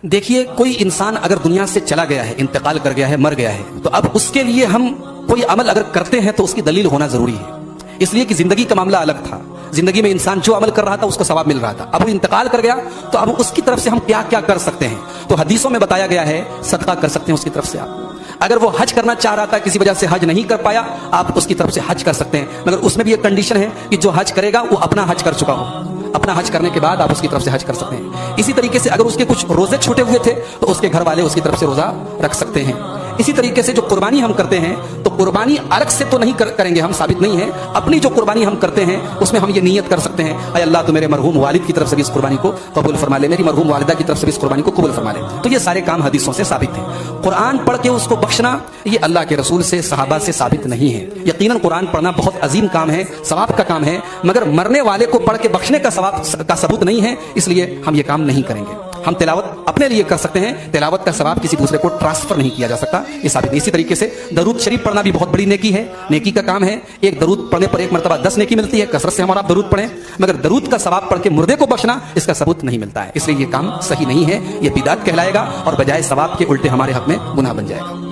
देखिए, कोई इंसान अगर दुनिया से चला गया है, इंतकाल कर गया है, मर गया है, तो अब उसके लिए हम कोई अमल अगर करते हैं तो उसकी दलील होना जरूरी है। इसलिए कि जिंदगी का मामला अलग था। जिंदगी में इंसान जो अमल कर रहा था उसको सवाब मिल रहा था। अब वो इंतकाल कर गया तो अब उसकी तरफ से हम क्या क्या कर सकते हैं। तो हदीसों में बताया गया है सदका कर सकते हैं उसकी तरफ से। आप अगर वो हज करना चाह रहा था, किसी वजह से हज नहीं कर पाया, आप उसकी तरफ से हज कर सकते हैं, मगर उसमें भी एक कंडीशन है कि जो हज करेगा वो अपना हज कर चुका हो। अपना हज करने के बाद आप उसकी तरफ से हज कर सकते हैं। इसी तरीके से अगर उसके कुछ रोजे छूटे हुए थे तो उसके घर वाले उसकी तरफ से रोजा रख सकते हैं। इसी तरीके से जो कुर्बानी हम करते हैं तो कुर्बानी अलग से तो नहीं करेंगे हम, साबित नहीं है। अपनी जो कुर्बानी हम करते हैं उसमें हम ये नियत कर सकते हैं, अय अल्लाह तो मेरे मरहूम वालिद की तरफ से भी इस कुर्बानी को कबूल फरमा ले, मेरी मरहूम वालिदा की तरफ से भी इस कुर्बानी को कबूल फरमा ले। तो ये सारे काम हदीसों से साबित हैं। कुरान पढ़ के उसको बख्शना ये अल्लाह के रसूल से, सहाबा से साबित नहीं है। यकीनन कुरान पढ़ना बहुत अजीम काम है, सवाब का काम है, मगर मरने वाले को पढ़ के बख्शने का सवाब का सबूत नहीं है, इसलिए हम ये काम नहीं करेंगे। हम तिलावत अपने लिए कर सकते हैं, तिलावत का सवाब किसी दूसरे को ट्रांसफर नहीं किया जा सकता, ये साबित है। इसी तरीके से दरूद शरीफ पढ़ना भी बहुत बड़ी नेकी है, नेकी का काम है। एक दरूद पढ़ने पर एक मरतबा 10 नेकी मिलती है, कसरत से हमारा आप दरूद पढ़ें, मगर दरूद का सवाब पढ़ के मुर्दे को बख्शना इसका सबूत नहीं मिलता है, इसलिए ये काम सही नहीं है। ये बिदात कहलाएगा और बजाय सवाब के उल्टे हमारे हक में गुनाह बन जाएगा।